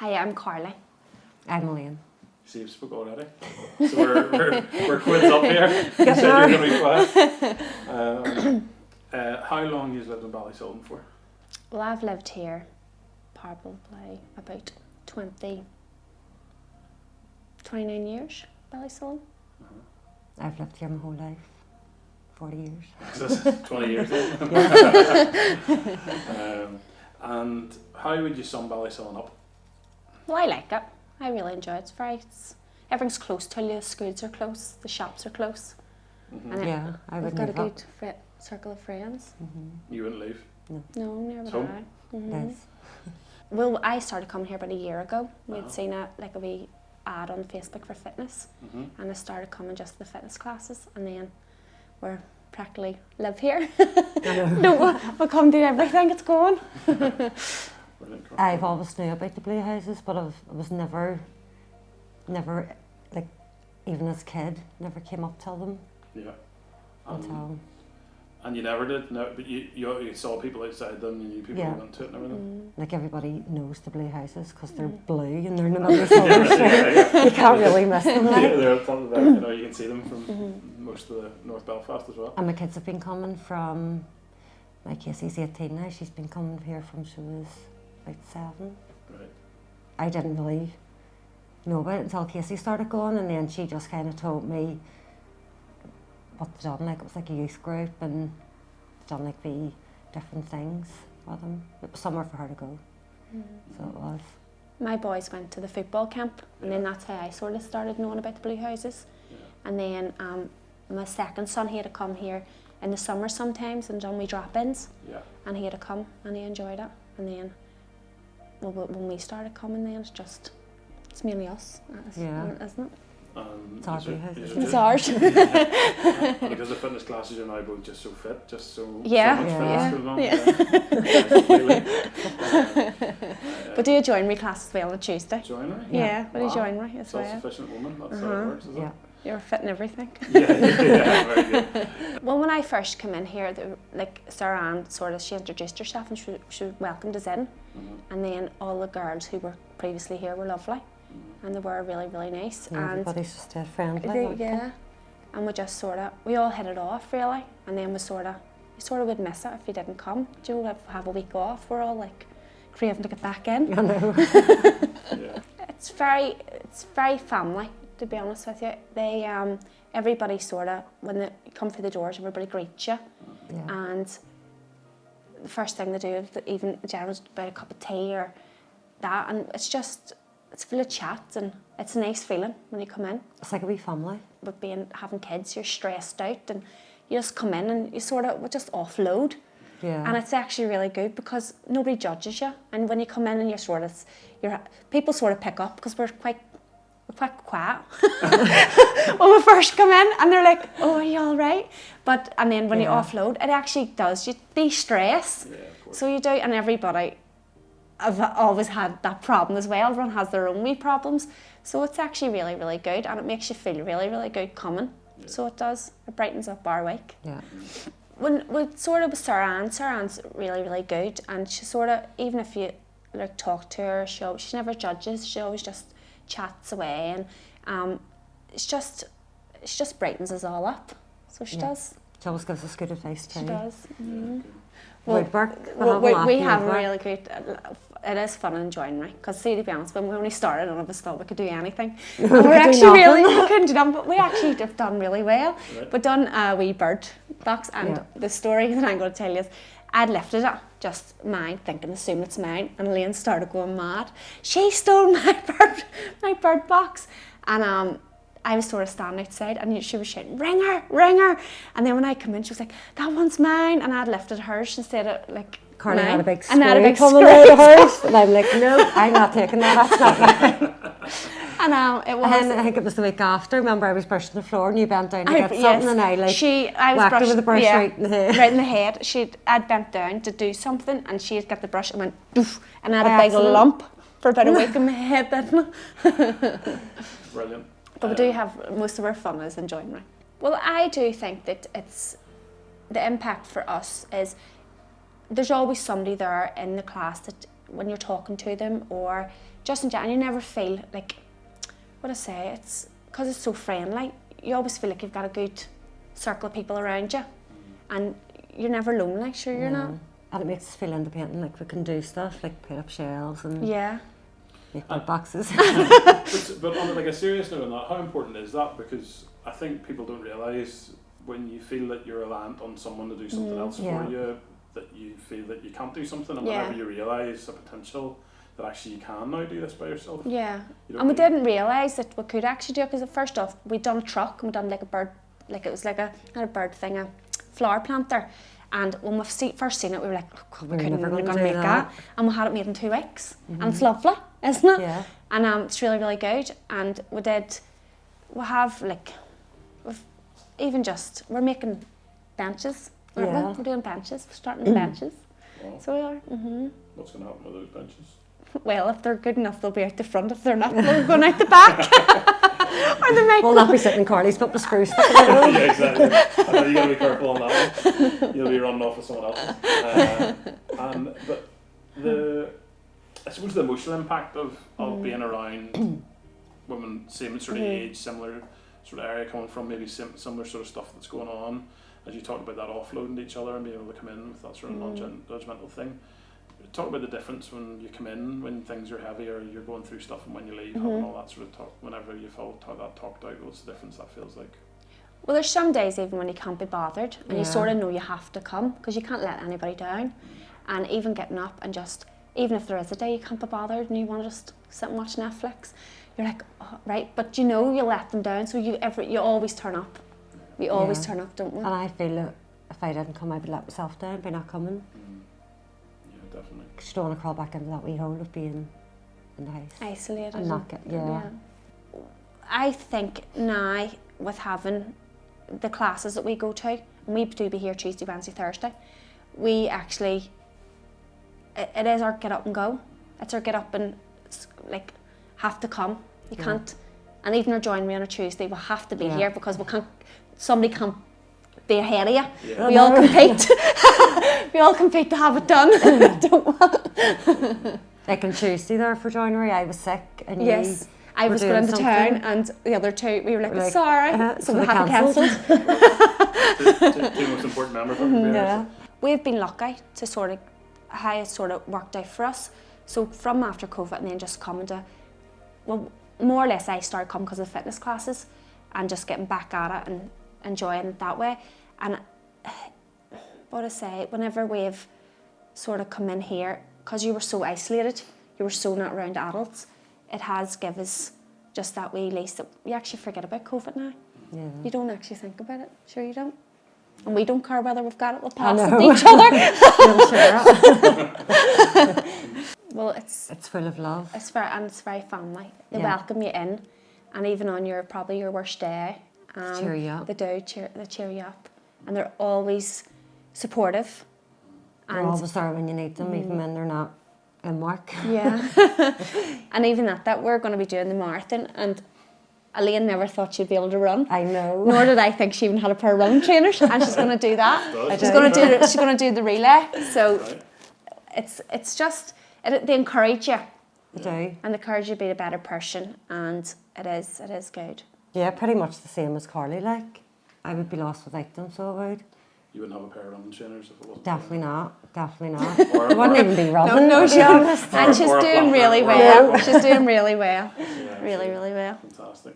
Hi, I'm Carly. I'm Elaine. See, you've spoke already. So we're quids up here. You said you were going to be quiet. How long have you lived in Ballysultan for? Well, I've lived here probably about 29 years, Ballysultan. I've lived here my whole life, 40 years. So that's 20 years in. And how would you sum Ballysultan up? Well, I like it. I really enjoy it. Everything's close to you. The schools are close, the shops are close. Mm-hmm. And Yeah, I would we've got a move good up. circle of friends. Mm-hmm. You wouldn't leave? No, never So? would I. Mm-hmm. Yes. Well, I started coming here about a year ago. We'd Uh-huh. seen a wee ad on Facebook for fitness, Mm-hmm. and I started coming just to the fitness classes, and then we're practically live here. No, we come do everything. It's going. Brilliant. I've always knew about the BlueHouses, but I was never, like, even as a kid, never came up to them Yeah. until. And you never did? No, but you saw people outside them, you knew people who went to it and everything? Like, everybody knows the BlueHouses because they're blue and they're in another colour, so you can't really miss them. Yeah, Like. they're up on the back, you can see them from most of the North Belfast as well. And my kids have been coming from, my Casey's 18 now, she's been coming here from she was about 7. Right. I didn't really know about it until Casey started going, and then she just kind of told me what they'd done. Like, it was like a youth group, and done like the different things with them. It was somewhere for her to go, so it was. My boys went to the football camp, and then that's how I sort of started knowing about the BlueHouses. Yeah. And then my second son, he had to come here in the summer sometimes and done wee drop-ins, Yeah. and he had to come and he enjoyed it. And then when we started coming, then it's mainly us, isn't it? It's our BlueHouses. It's ours. And because the fitness classes are now both just so fit, just so, Yeah. so much Yeah. fitness going on. But do you join me class as well on Tuesday? Joinery? Yeah, will you Wow. join me as well? Self-sufficient woman, that's how it works, is Yeah. it? You're fit in everything. Yeah, very good. Well, when I first came in here, Sarah Ann she introduced herself and she welcomed us in. And then all the girls who were previously here were lovely. And they were really, really nice. Yeah, And everybody's just friendly. like yeah. And we just we all hit it off really. And then you sort of would miss it if you didn't come. Do you know, have a week off, we're all like craving to get back in. I know. Yeah. It's very family, to be honest with you. They everybody when they come through the doors, everybody greets you. Yeah. And the first thing they do is even generally buy a cup of tea or that, and it's full of chat, and it's a nice feeling when you come in. It's like a wee family. With having kids, you're stressed out, and you just come in and you just offload. Yeah. And it's actually really good because nobody judges you, and when you come in and people sort of pick up because we're quite quiet when we first come in, and they're like, "Oh, are you all right?" And then when you offload, it actually does you de-stress. Yeah, of course. So you do, and everybody. I've always had that problem as well. Everyone has their own wee problems, so it's actually really, really good, and it makes you feel really, really good coming. Yeah. So it does. It brightens up our week. Yeah. When with Sarah Ann's really, really good, and she even if you talk to her, she never judges. She always just chats away, and she just brightens us all up. So she does. She always gives us good advice too. She does. Mm-hmm. We have really good. It is fun and joinery because, see, to be honest, when we only started, none of us thought we could do anything. And we couldn't do nothing, but we actually have done really well. Right. We've done a wee bird box, and the story that I'm going to tell you is, I'd lifted it, just mine, assuming it's mine, and Elaine started going mad. She stole my bird box, and I was sort of standing outside, and she was shouting, "Ring her, ring her!" And then when I come in, she was like, "That one's mine," and I'd lifted hers instead of Carly mine. had a big And I had a big coming out of hers, and I'm like, "No, I'm not taking that. That's not mine." And it was. And I think it was the week after. Remember, I was brushing the floor, and you bent down to get something, and I was whacked her with the brush right in the head. Right in the head. I'd bent down to do something, and she'd got the brush and went doof, and I had a big lump for about a week in my head. Brilliant. But we do have most of our fun is in joinery. Well, I do think that the impact for us is there's always somebody there in the class that when you're talking to them, or just in general, you never feel like, what I say, it's because it's so friendly, you always feel like you've got a good circle of people around you, and you're never lonely, sure you're not. And it makes us feel independent, like we can do stuff, like put up shelves and make our boxes. But on like a serious note on that, how important is that? Because I think people don't realise when you feel that you're reliant on someone to do something else for you, that you feel that you can't do something, and whenever you realise the potential that actually you can now do this by yourself. Yeah, and we didn't realise that we could actually do it, because first off, we'd done a truck, and we'd done like a bird, like it was like not a bird thing, a flower planter. And when we first seen it, we were like, oh God, we're never going to make that. And we had it made in 2 weeks. And it's lovely, isn't it? Yeah. And it's really, really good. And we have like, we're making benches. We're doing benches, we're starting the benches. Wow. So we are. What's going to happen with those benches? Well, if they're good enough, they'll be out the front. If they're not, they'll go out the back. Or they might we'll not be sitting in Carly's, but the screws. Yeah, exactly. I know you got to be careful on that one. You'll be running off with someone else. But I suppose the emotional impact of being around women, same sort of age, similar sort of area, coming from maybe similar sort of stuff that's going on, as you talk about that offloading to each other and being able to come in with that sort of non-judgmental thing. Talk about the difference when you come in, when things are heavy or you're going through stuff, and when you leave, having all that sort of talk, whenever you've all that talked out, what's the difference that feels like? Well, there's some days even when you can't be bothered, and you sort of know you have to come, because you can't let anybody down. And even getting up and just, even if there is a day you can't be bothered and you want to just sit and watch Netflix, you're like, oh, right, but you know you let them down, so you always turn up. We always turn up, don't we? And I feel that if I didn't come, I would let myself down by not coming. Definitely. Because you don't want to crawl back into that wee hole of being in the house. Isolated. And not get, I think now, with having the classes that we go to, and we do be here Tuesday, Wednesday, Thursday, we actually, it is our get up and go. It's our get up and like have to come. You can't, and even our join me on a Tuesday, we have to be here, because somebody can't be ahead of you. Yeah. We all compete. We all compete to have it done. Like on Tuesday there for January, I was sick and I was going into town, and the other two, we were like sorry, so we had to cancel. Two most important members of the We've been lucky to sort of how it sort of worked out for us. So from after COVID, and then just coming to, well, more or less I started coming because of fitness classes, and just getting back at it and enjoying it that way. And what I say, whenever we've sort of come in here, because you were so isolated, you were so not around adults, it has given us just that wee lease that you actually forget about COVID now. Yeah. You don't actually think about it. Sure you don't. And we don't care whether we've got it, we'll pass it to each other. Well, it's full of love. It's very family. They welcome you in, and even on your worst day, cheer you up. They cheer you up, and they're always supportive. They're always there when you need them, even when they're not in work. Yeah. And even that we're going to be doing the marathon, and Elaine never thought she'd be able to run. I know. Nor did I think she even had a pair of running trainers, and she's going to do that. She's going to do the relay. So it's just they encourage you. They do. And they encourage you to be a better person, and it is good. Yeah, pretty much the same as Carly. Like, I would be lost without them, so I would. You wouldn't have a pair of running trainers if it wasn't. Definitely not. It wouldn't even be running. No, she honest. And she's doing really well. She's doing really well. Really, really well. Fantastic.